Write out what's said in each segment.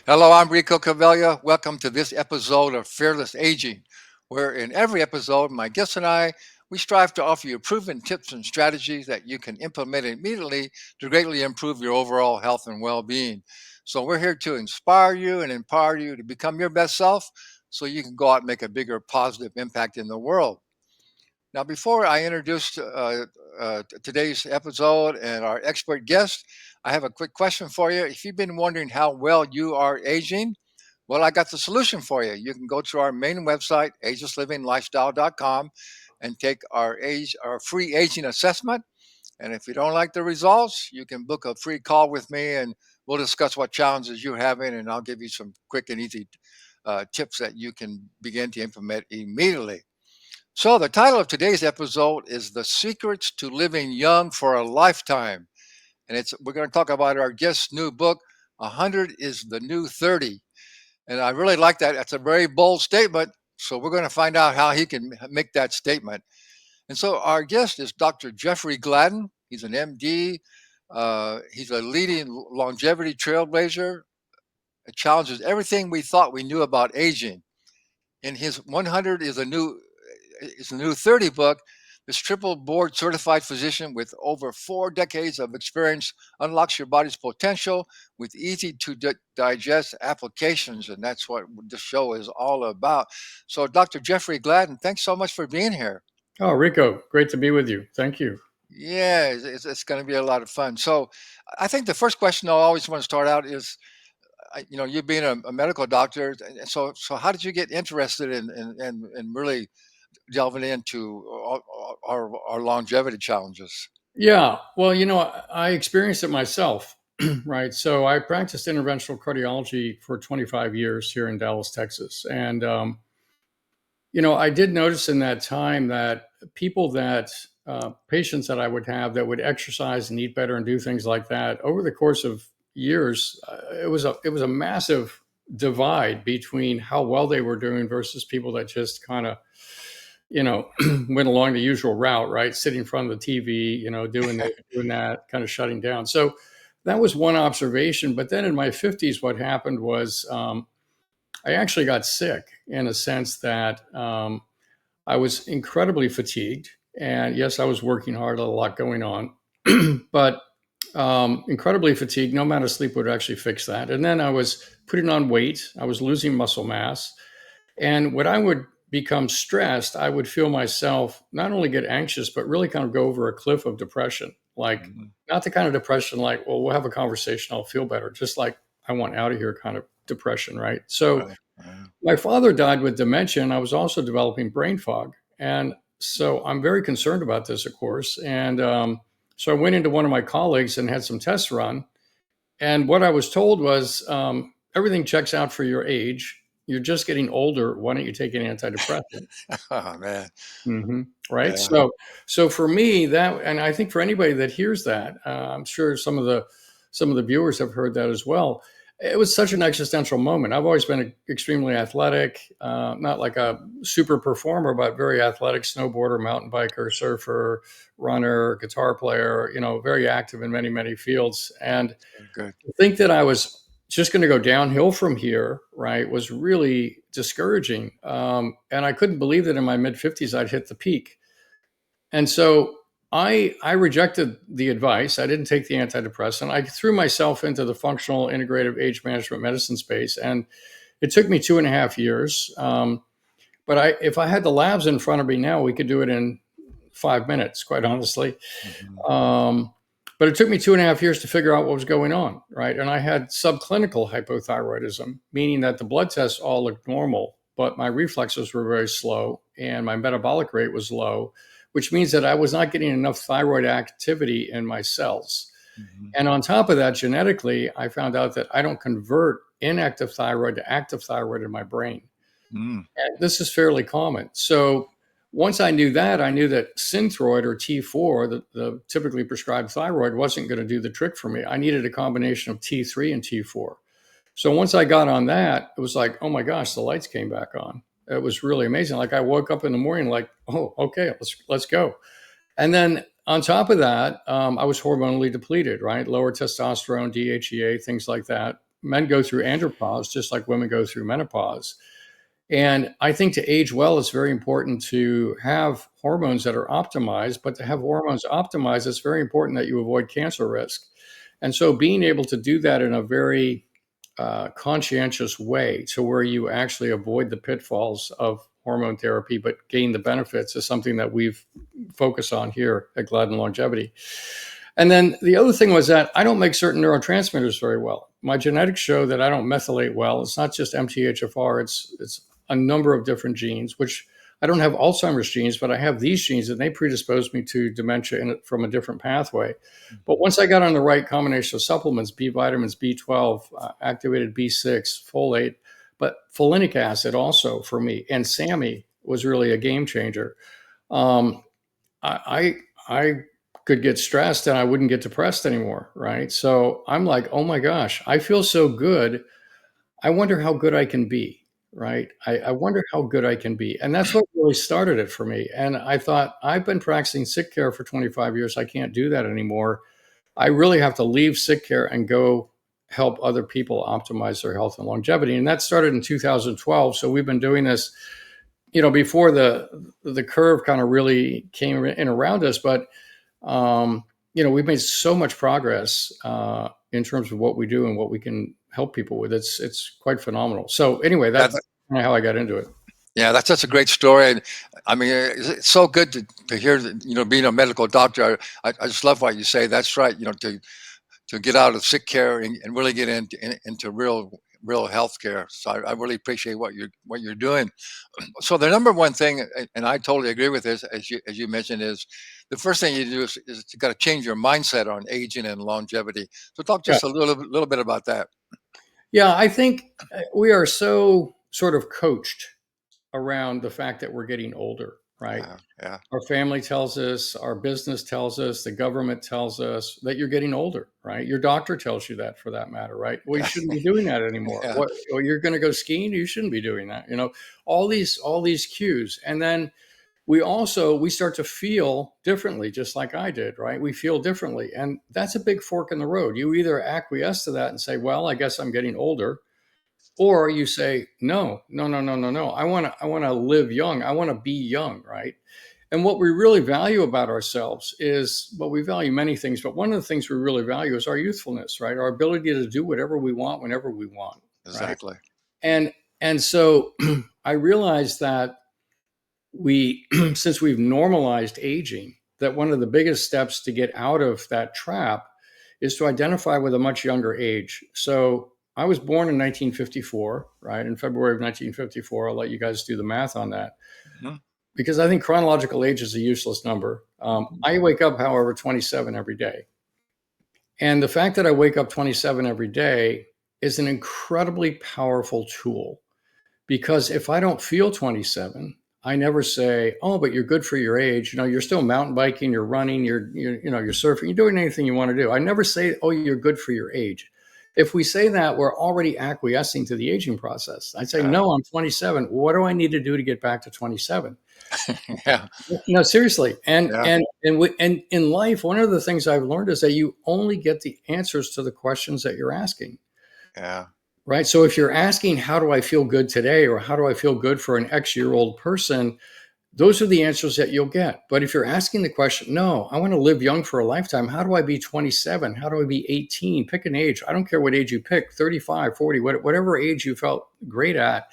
Hello, I'm Rico Cavella. Welcome to this episode of Fearless Aging, where in every episode, my guests and we strive to offer you proven tips and strategies that you can implement immediately to greatly improve your overall health and well-being. So we're here to inspire you and empower you to become your best self so you can go out and make a bigger positive impact in the world. Now, before I introduce today's episode and our expert guest, I have a quick question for you. If you've been wondering how well you are aging, well, I got the solution for you. You can go to our main website, agelesslivinglifestyle.com, and take our free aging assessment. And if you don't like the results, you can book a free call with me, and we'll discuss what challenges you're having, and I'll give you some quick and easy tips that you can begin to implement immediately. So, the title of today's episode is The Secrets to Living Young for a Lifetime. And we're going to talk about our guest's new book, 100 is the New 30. And I really like that. That's a very bold statement. So, we're going to find out how he can make that statement. And so, our guest is Dr. Jeffrey Gladden. He's an MD. He's a leading longevity trailblazer. It challenges everything we thought we knew about aging. In his 100 is a new 30 book, this triple board certified physician with over 4 decades of experience unlocks your body's potential with easy to digest applications. And that's what the show is all about. So, Dr. Jeffrey Gladden, thanks so much for being here. Oh, Rico, great to be with you. Thank you. Yeah, it's going to be a lot of fun. So, I think the first question I always want to start out is, you being a medical doctor. So how did you get interested in really delving into our longevity challenges? Yeah, well, I experienced it myself, right? So I practiced interventional cardiology for 25 years here in Dallas, Texas. And, I did notice in that time that patients that I would have that would exercise and eat better and do things like that over the course of years, it was a massive divide between how well they were doing versus people that just kind of went along the usual route, right? Sitting in front of the TV, doing this, doing that, kind of shutting down. So that was one observation. But then in my 50s, what happened was I actually got sick in a sense that I was incredibly fatigued. And yes, I was working hard, a lot going on, but incredibly fatigued. No amount of sleep would actually fix that. And then I was putting on weight, I was losing muscle mass. And when I would become stressed, I would feel myself not only get anxious, but really kind of go over a cliff of depression. Like, Mhm. not the kind of depression like, well, we'll have a conversation, I'll feel better. Just like, I want out of here kind of depression, right? So, Right. Right. my father died with dementia, and I was also developing brain fog. And so, I'm very concerned about this, of course. And so, I went into one of my colleagues and had some tests run. And what I was told was everything checks out for your age. You're just getting older. Why don't you take an antidepressant? Oh man. Right. Yeah. So for me, that, and I think for anybody that hears that, I'm sure some of the viewers have heard that as well. It was such an existential moment. I've always been extremely athletic, not like a super performer, but very athletic snowboarder, mountain biker, surfer, runner, guitar player. Very active in many many fields. And Good. to think that I was just going to go downhill from here, right, was really discouraging. And I couldn't believe that in my mid 50s I'd hit the peak. And so I rejected the advice. I didn't take the antidepressant. I threw myself into the functional integrative age management medicine space, and it took me 2.5 years. But if I had the labs in front of me now, we could do it in 5 minutes, quite honestly. Mhm. Um, but it took me 2.5 years to figure out what was going on, right? And I had subclinical hypothyroidism, meaning that the blood tests all looked normal, but my reflexes were very slow and my metabolic rate was low, which means that I was not getting enough thyroid activity in my cells. Mhm. And on top of that, genetically, I found out that I don't convert inactive thyroid to active thyroid in my brain. Mm. And this is fairly common. So once I knew that Synthroid or T4, the typically prescribed thyroid, wasn't going to do the trick for me. I needed a combination of T3 and T4. So once I got on that, it was like, oh my gosh, the lights came back on. It was really amazing. Like, I woke up in the morning like, oh, okay, let's go. And then on top of that, I was hormonally depleted, right? Lower testosterone, DHEA, things like that. men go through andropause just like women go through menopause. And I think to age well, it's very important to have hormones that are optimized, but to have hormones optimized, it's very important that you avoid cancer risk. And so being able to do that in a very conscientious way to where you actually avoid the pitfalls of hormone therapy, but gain the benefits is something that we've focused on here at Gladden Longevity. And then the other thing was that I don't make certain neurotransmitters very well. My genetics show that I don't methylate well. It's not just MTHFR, it's a number of different genes, which I don't have Alzheimer's genes, but I have these genes and they predispose me to dementia from a different pathway. But once I got on the right combination of supplements, B vitamins, B12, activated B6, folate, but folinic acid also for me, and SAMI was really a game changer. I could get stressed and I wouldn't get depressed anymore, right? So I'm like, oh my gosh, I feel so good. I wonder how good I can be, right? I wonder how good I can be. And that's what really started it for me. And I thought, I've been practicing sick care for 25 years. I can't do that anymore. I really have to leave sick care and go help other people optimize their health and longevity. And that started in 2012. So we've been doing this, before the curve kind of really came in around us. But we've made so much progress in terms of what we do and what we can help people with. It's quite phenomenal. So anyway, that's kind of how I got into it. Yeah, that's such a great story. And I mean, it's so good to hear that, being a medical doctor, I just love what you say. That's right. To get out of sick care and really get into real health care. So I really appreciate what you're doing. So the number one thing, and I totally agree with this, as you mentioned, is the first thing you do is you got to change your mindset on aging and longevity. So talk Yeah. just a little bit about that. Yeah, I think we are so sort of coached around the fact that we're getting older, right? Yeah. Our family tells us, our business tells us, the government tells us that you're getting older, right? Your doctor tells you that, for that matter, right? Well, you shouldn't be doing that anymore. Yeah. What? Well, you're going to go skiing? You shouldn't be doing that. All these cues, and then we start to feel differently, just like I did, right? We feel differently, and that's a big fork in the road. You either acquiesce to that and say, "Well, I guess I'm getting older," or you say, no, no, no, no, no, no. I want to live young. I want to be young, right? And what we really value about ourselves is, well, we value many things, but one of the things we really value is our youthfulness, right? Our ability to do whatever we want whenever we want, right? Exactly. And so I realized that since we've normalized aging, that one of the biggest steps to get out of that trap is to identify with a much younger age. So I was born in 1954, right? In February of 1954. I'll let you guys do the math on that, Mhm. because I think chronological age is a useless number. I wake up, however, 27 every day. And the fact that I wake up 27 every day is an incredibly powerful tool, because if I don't feel 27, I never say, "Oh, but you're good for your age. You're still mountain biking, you're running, you're surfing, you're doing anything you want to do." I never say, "Oh, you're good for your age." If we say that, we're already acquiescing to the aging process. I say, Yeah. "No, I'm 27. What do I need to do to get back to 27?" Yeah. No, seriously. And Yeah. and and we, and in life, one of the things I've learned is that you only get the answers to the questions that you're asking. Yeah. Right. So if you're asking, how do I feel good today? Or how do I feel good for an X-year-old person? Those are the answers that you'll get. But if you're asking the question, no, I want to live young for a lifetime. How do I be 27? How do I be 18? Pick an age. I don't care what age you pick, 35, 40, whatever age you felt great at.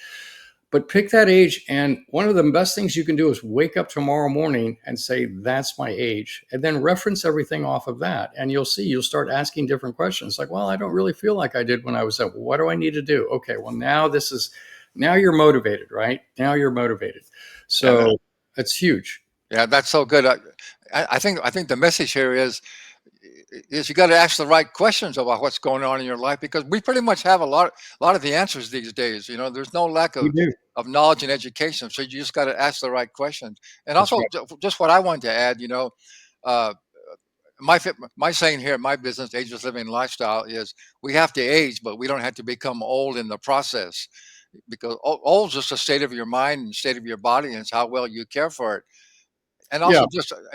But pick that age. And one of the best things you can do is wake up tomorrow morning and say, that's my age. And then reference everything off of that. And you'll start asking different questions like, well, I don't really feel like I did when I was up. What do I need to do? Okay, well, now you're motivated, right? Now you're motivated. Yeah. So that's huge. Yeah. That's so good. I think the message here is you got to ask the right questions about what's going on in your life, because we pretty much have a lot of the answers these days. There's no lack We do. of knowledge and education, so you just got to ask the right questions. And That's also, right. just what I wanted to add, uh, my saying here at my business, Ageless Living Lifestyle, is we have to age, but we don't have to become old in the process, because old is just a state of your mind and state of your body, and it's how well you care for it. and Yeah,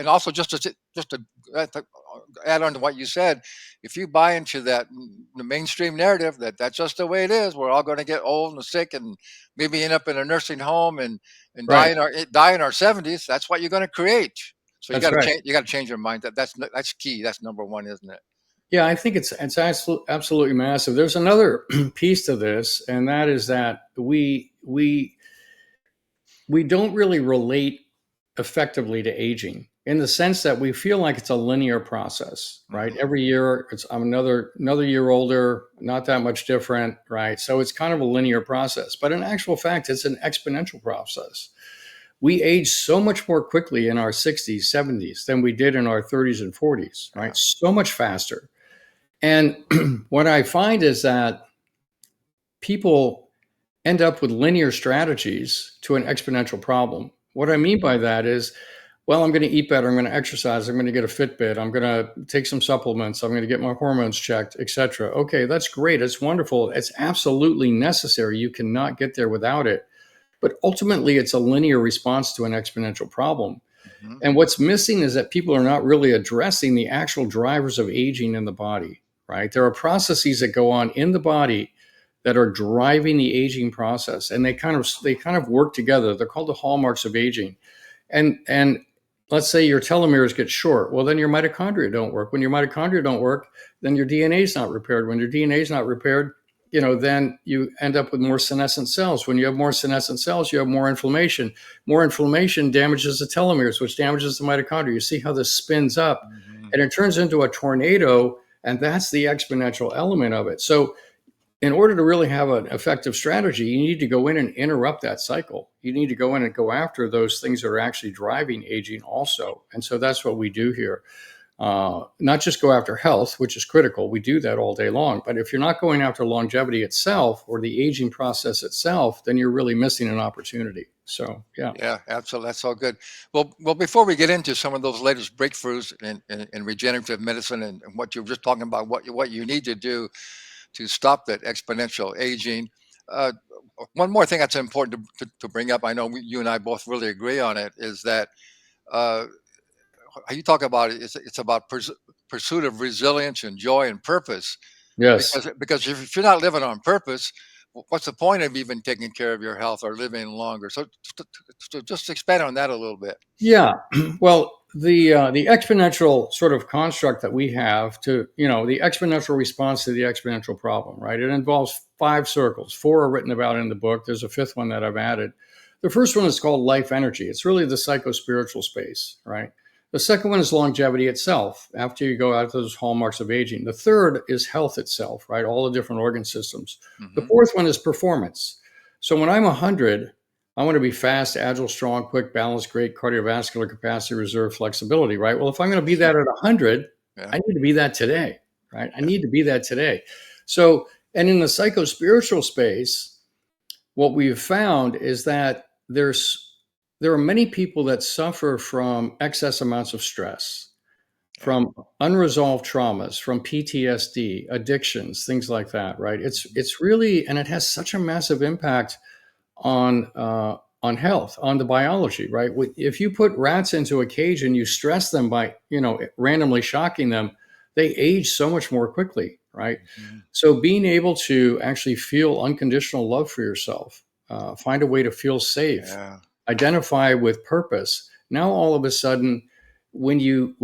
also just to add on to what you said, if you buy into the mainstream narrative that that's just the way it is, we're all going to get old and sick and maybe end up in a nursing home and right. die in our 70s. That's what you're going to create. So you That's got to right. change. You got to change your mind. That's key. That's number one, isn't it? Yeah, I think it's absolutely massive. There's another piece to this, and that is that we don't really relate effectively to aging in the sense that we feel like it's a linear process, right? Hmm. Every year I'm another year older, not that much different, right? So it's kind of a linear process, but in actual fact, it's an exponential process. We age so much more quickly in our 60s, 70s than we did in our 30s and 40s, Yeah. right? So much faster. And what I find is that people end up with linear strategies to an exponential problem. What I mean by that is, well, I'm going to eat better, I'm going to exercise, I'm going to get a Fitbit, I'm going to take some supplements, I'm going to get my hormones checked, etc. Okay, that's great. It's wonderful. It's absolutely necessary. You cannot get there without it. But ultimately, it's a linear response to an exponential problem. Hmm. And what's missing is that people are not really addressing the actual drivers of aging in the body, right? There are processes that go on in the body that are driving the aging process, and they kind of work together. They're called the hallmarks of aging. And let's say your telomeres get short. Well, then your mitochondria don't work. When your mitochondria don't work, then your DNA is not repaired. When your DNA is not repaired, then you end up with more senescent cells. When you have more senescent cells, you have more inflammation. More inflammation damages the telomeres, which damages the mitochondria. You see how this spins up, Hmm. and it turns into a tornado, and that's the exponential element of it. So in order to really have an effective strategy, you need to go in and interrupt that cycle. You need to go in and go after those things that are actually driving aging also. And so that's what we do here. Not just go after health, which is critical. We do that all day long. But if you're not going after longevity itself or the aging process itself, then you're really missing an opportunity. So, yeah. Yeah, absolutely. That's all good. Well, before we get into some of those latest breakthroughs in regenerative medicine and what you were just talking about, what you need to do to stop that exponential aging. Uh, One more thing that's important to bring up, I know you and I both really agree on it, is that uh, how you talk about it, it's about pursuit of resilience and joy and purpose. Yes. Because if you're not living on purpose, what's the point of even taking care of your health or living longer? So just expand on that a little bit. Yeah. Well, the exponential sort of construct that we have to, the exponential response to the exponential problem, right? It involves 5 circles. 4 are written about in the book. There's a 5th one that I've added. The first one is called life energy. It's really the psycho-spiritual space, right? The second one is longevity itself, after you go out to those hallmarks of aging. The third is health itself, right? All the different organ systems. The Hmm. fourth one is performance. So when I'm 100, I want to be fast, agile, strong, quick, balanced, great cardiovascular capacity, reserve, flexibility, right? Well, if I'm going to be that at 100, Yeah, I need to be that today, right? I yeah, need to be that today. So, and in the psycho spiritual space, what we've found is that there are many people that suffer from excess amounts of stress, yeah. from unresolved traumas, from PTSD, addictions, things like that, right? Mhm. It's really, and it has such a massive impact on health, on the biology, right? If you put rats into a cage and you stress them by randomly shocking them, they age so much more quickly, right? Mhm. So being able to actually feel unconditional love for yourself, find a way to feel safe, Yeah, identify with purpose. Now all of a sudden, when you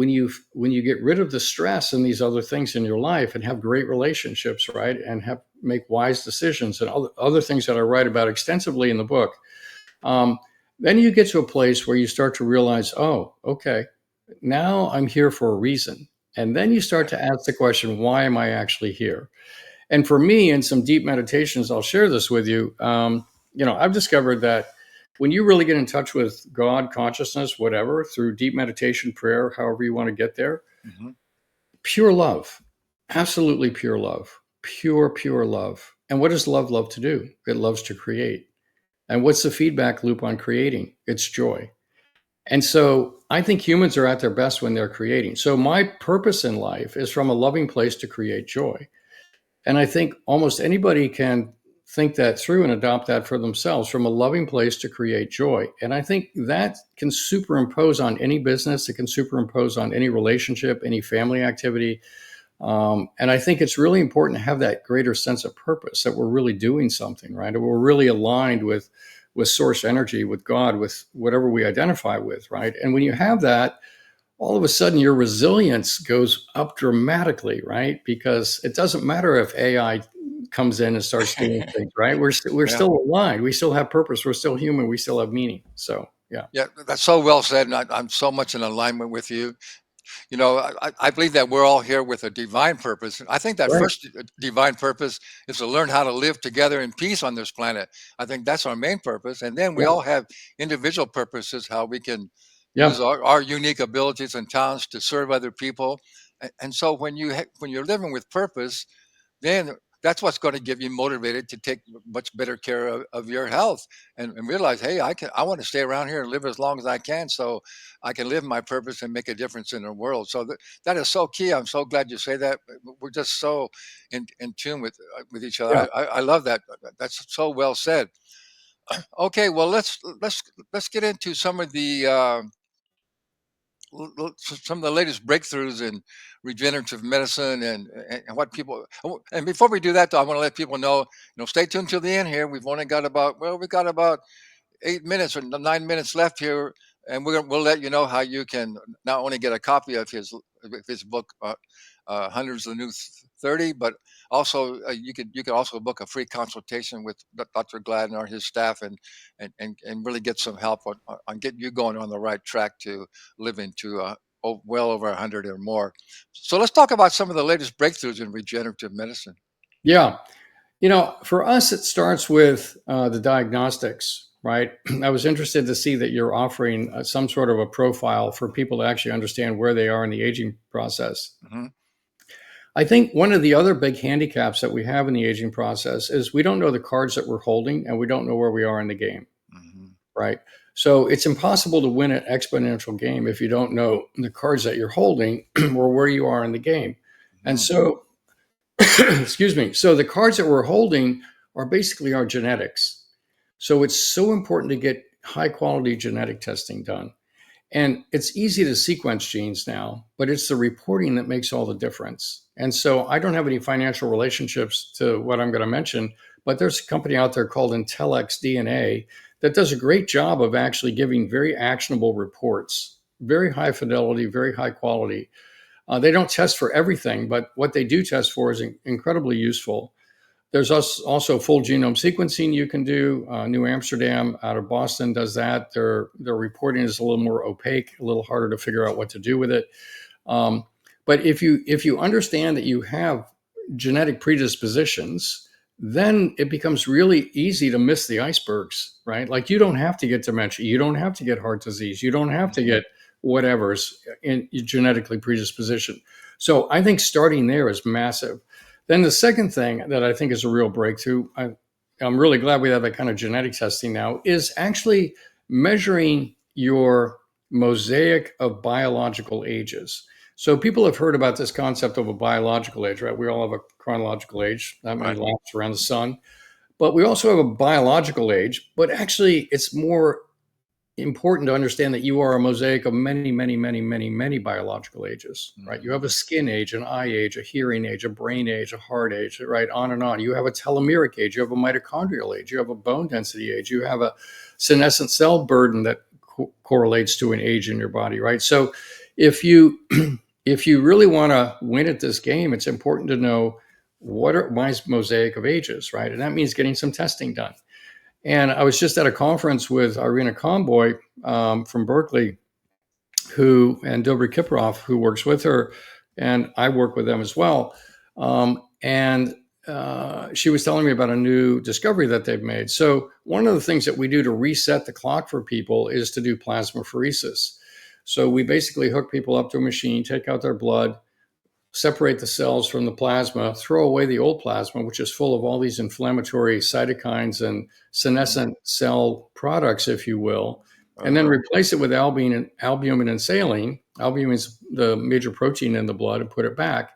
get rid of the stress and these other things in your life and have great relationships, right, and have make wise decisions and other things that I write about extensively in the book, um, then you get to a place where you start to realize, oh, okay, now I'm here for a reason. And then you start to ask the question, why am I actually here? And for me, in some deep meditations, I'll share this with you. I've discovered that when you really get in touch with God, consciousness, whatever, through deep meditation, prayer, however you want to get there, mhm, pure love, absolutely pure love, pure love. And what does love love to do? It loves to create. And what's the feedback loop on creating? It's joy. And so I think humans are at their best when they're creating. So my purpose in life is from a loving place to create joy. And I think almost anybody can think that through and adopt that for themselves from a loving place to create joy. And I think that can superimpose on any business, it can superimpose on any relationship, any family activity. And I think it's really important to have that greater sense of purpose, that we're really doing something, right? Or we're really aligned with source energy, with God, with whatever we identify with, right? And when you have that, all of a sudden your resilience goes up dramatically, right? Because it doesn't matter if AI comes in and starts doing things, right? We're Yeah. still aligned. We still have purpose. We're still human. We still have meaning. So yeah. Yeah, that's so well said, and I'm so much in alignment with you. You know, I believe that we're all here with a divine purpose. I think that Right. first divine purpose is to learn how to live together in peace on this planet. I think that's our main purpose. And then we Yeah. all have individual purposes, how we can use Yeah. our unique abilities and talents to serve other people. And so when you're living with purpose, then that's what's going to give you motivated to take much better care of your health and realize, hey, I want to stay around here and live as long as I can so I can live my purpose and make a difference in the world. So that is so key. I'm so glad you say that. We're just so in tune with each other. Yeah. I love that. That's so well said. Okay, well let's get into some of the some of the latest breakthroughs in regenerative medicine and what people. And before we do that, though, I want to let people know, stay tuned till the end here. We've only got about 8 minutes or 9 minutes left here, and we'll let you know how you can not only get a copy of his book, Hundreds of the New 30, but also you could also book a free consultation with Dr. Gladden or his staff, and really get some help on getting you going on the right track to live into well over 100 or more. So let's talk about some of the latest breakthroughs in regenerative medicine. Yeah. For us, it starts with the diagnostics, right? I was interested to see that you're offering some sort of a profile for people to actually understand where they are in the aging process. Hmm. I think one of the other big handicaps that we have in the aging process is we don't know the cards that we're holding and we don't know where we are in the game, Hmm. right? So it's impossible to win an exponential game if you don't know the cards that you're holding or where you are in the game. And Hmm. so, excuse me. So the cards that we're holding are basically our genetics. So it's so important to get high quality genetic testing done. And it's easy to sequence genes now, but it's the reporting that makes all the difference. And so I don't have any financial relationships to what I'm going to mention, but there's a company out there called Intellex DNA that does a great job of actually giving very actionable reports, very high fidelity, very high quality. They don't test for everything, but what they do test for is incredibly useful. There's also full genome sequencing you can do. New Amsterdam out of Boston does that. Their reporting is a little more opaque, a little harder to figure out what to do with it. Um, but if you understand that you have genetic predispositions, then it becomes really easy to miss the icebergs, right? Like you don't have to get dementia, you don't have to get heart disease, you don't have to Hmm. get whatever's in genetically predisposition. So I think starting there is massive. Then the second thing that I think is a real breakthrough, I'm really glad we have that kind of genetic testing now, is actually measuring your mosaic of biological ages. So people have heard about this concept of a biological age, right? We all have a chronological age, that many Right. laps around the sun. But we also have a biological age, but actually it's more important to understand that you are a mosaic of many, many, many, many, many biological ages, right? You Hmm. have a skin age, an eye age, a hearing age, a brain age, a heart age, right? On and on. You have a telomeric age, you have a mitochondrial age, you have a bone density age, you have a senescent cell burden that correlates to an age in your body, right? So if you if you really want to win at this game, it's important to know what are my mosaic of ages, right? And that means getting some testing done. And I was just at a conference with Irina Comboy from Berkeley, and Dobry Kiprov, who works with her, and I work with them as well. And she was telling me about a new discovery that they've made. So one of the things that we do to reset the clock for people is to do plasmapheresis. So we basically hook people up to a machine, take out their blood, separate the cells from the plasma, throw away the old plasma, which is full of all these inflammatory cytokines and senescent cell products, if you will, and then Uh-huh. replace it with albumin and saline. Albumin is the major protein in the blood, and put it back.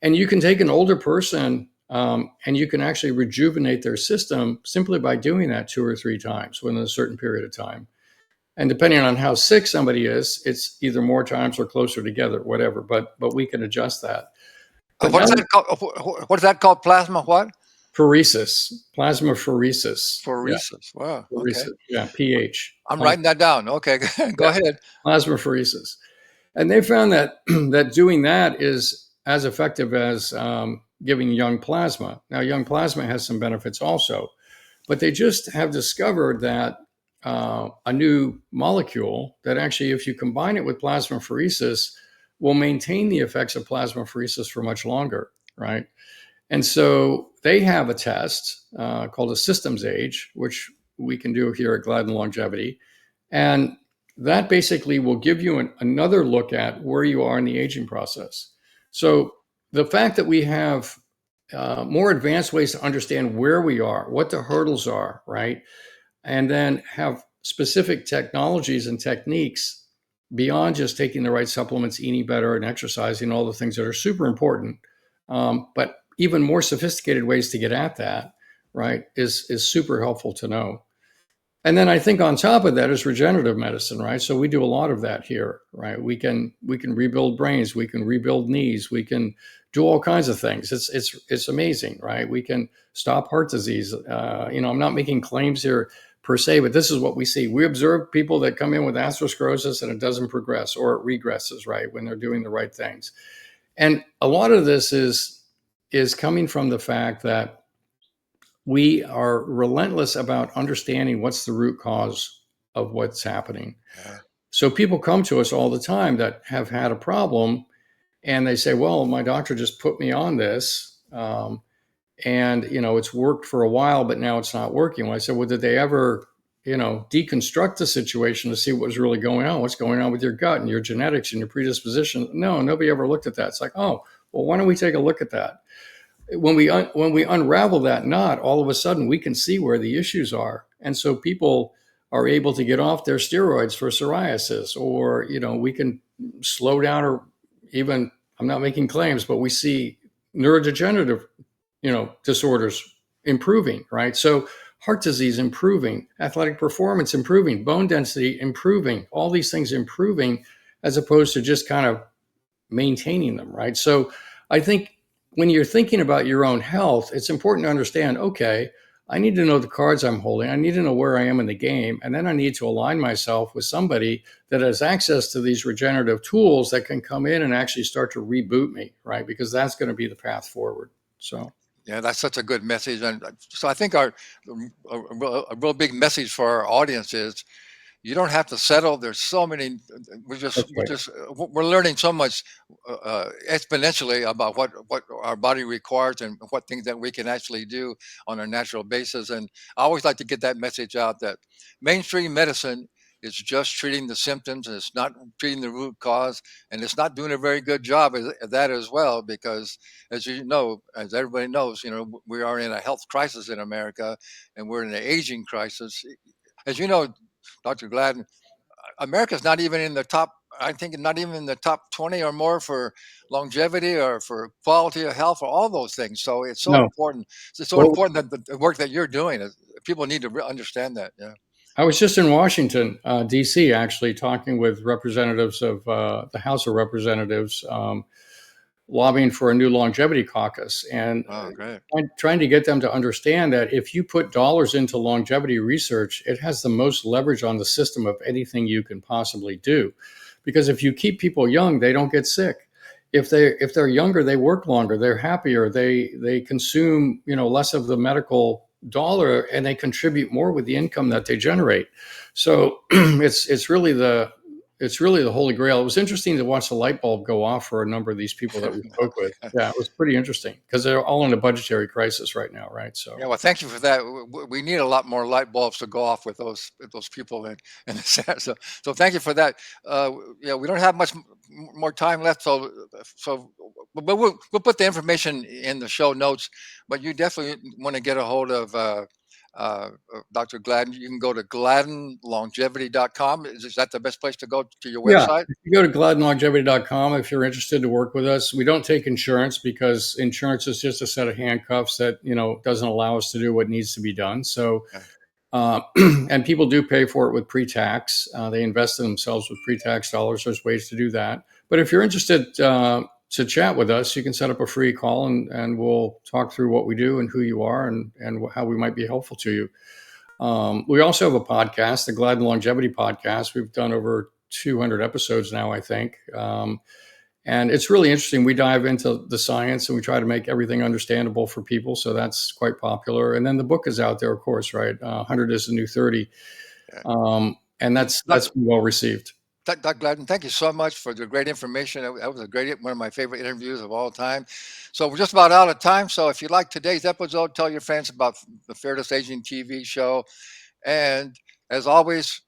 And you can take an older person And you can actually rejuvenate their system simply by doing that 2 or 3 times within a certain period of time. And depending on how sick somebody is, it's either more times or closer together, whatever. But we can adjust that. But What now is that called? What is that called? Plasma what? plasma phoresis. Yeah, Phoresis. Wow. Okay. phoresis. Yeah, pH. I'm writing that down. Okay. Go Yeah, ahead. plasma phoresis. And they found that that doing that is as effective as giving young plasma. Now, young plasma has some benefits also, but they just have discovered that a new molecule that actually, if you combine it with plasmapheresis, will maintain the effects of plasmapheresis for much longer, right? And so they have a test called a systems age, which we can do here at Gladden Longevity. And that basically will give you another look at where you are in the aging process. So the fact that we have more advanced ways to understand where we are, what the hurdles are, right? And then have specific technologies and techniques beyond just taking the right supplements, eating better, and exercising, all the things that are super important. But even more sophisticated ways to get at that, right, is super helpful to know. And then I think on top of that is regenerative medicine, right? So we do a lot of that here, right? We can rebuild brains, we can rebuild knees, we can do all kinds of things. It's amazing, right? We can stop heart disease. I'm not making claims here per se, but this is what we see. We observe people that come in with atherosclerosis and it doesn't progress or it regresses, right, when they're doing the right things. And a lot of this is coming from the fact that we are relentless about understanding what's the root cause of what's happening. Yeah. So people come to us all the time that have had a problem and they say, well, my doctor just put me on this. And, it's worked for a while, but now it's not working. Well, I said, well, did they ever, deconstruct the situation to see what was really going on? What's going on with your gut and your genetics and your predisposition? No, nobody ever looked at that. It's like, oh, well, why don't we take a look at that? When we unravel that knot, all of a sudden we can see where the issues are, and so people are able to get off their steroids for psoriasis, or we can slow down, or even, I'm not making claims, but we see neurodegenerative disorders improving, right? So heart disease improving, athletic performance improving, bone density improving, all these things improving, as opposed to just kind of maintaining them, right? So I think when you're thinking about your own health, it's important to understand, okay, I need to know the cards I'm holding. I need to know where I am in the game. And then I need to align myself with somebody that has access to these regenerative tools that can come in and actually start to reboot me, right? Because that's going to be the path forward. So, Yeah, that's such a good message. And so I think a real big message for our audience is you don't have to settle. There's so many. We're just that's we're right. just we're learning so much exponentially about what our body requires and what things that we can actually do on a natural basis. And I always like to get that message out that mainstream medicine is just treating the symptoms and it's not treating the root cause, and it's not doing a very good job at that as well, because as you know, as everybody knows, we are in a health crisis in America, and we're in an aging crisis. As you know, Dr. Gladden, America's not even in the top. I think not even in the top 20 or more for longevity or for quality of health or all those things. So it's so No. important. It's so Well, important that the work that you're doing is people need to understand that. Yeah. I was just in Washington, D.C., actually talking with representatives of the House of Representatives, lobbying for a new longevity caucus, and Oh, great. trying to get them to understand that if you put dollars into longevity research, it has the most leverage on the system of anything you can possibly do. Because if you keep people young, they don't get sick. If they're younger, they work longer, they're happier, they consume less of the medical dollar, and they contribute more with the income that they generate. So it's really the holy grail. It was interesting to watch the light bulb go off for a number of these people that we spoke with. Yeah, it was pretty interesting because they're all in a budgetary crisis right now, right? Yeah, So well, thank you for that. We need a lot more light bulbs to go off with those people in the sense. So thank you for that. Yeah, we don't have much more time left, but we'll put the information in the show notes. But you definitely want to get a hold of Dr. Gladden, you can go to gladdenlongevity.com. Is that the best place to go to your Yeah. website? If you go to gladdenlongevity.com, if you're interested to work with us, we don't take insurance because insurance is just a set of handcuffs that, doesn't allow us to do what needs to be done. So, Okay. and people do pay for it with pre-tax. They invest in themselves with pre-tax dollars. There's ways to do that. But if you're interested to chat with us, you can set up a free call and we'll talk through what we do and who you are and how we might be helpful to you. We also have a podcast, the Gladden Longevity Podcast. We've done over 200 episodes now, I think. And it's really interesting. We dive into the science and we try to make everything understandable for people. So that's quite popular. And then the book is out there, of course, right? 100 is the new 30. Yeah. And that's been well received. Dr. Gladden, thank you so much for the great information. That was one of my favorite interviews of all time. So we're just about out of time. So if you like today's episode, tell your friends about the Fearless Aging TV show. And as always,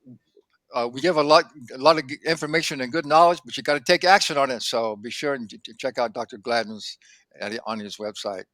we give a lot of information and good knowledge, but you got to take action on it. So be sure and to check out Dr. Gladden's on his website.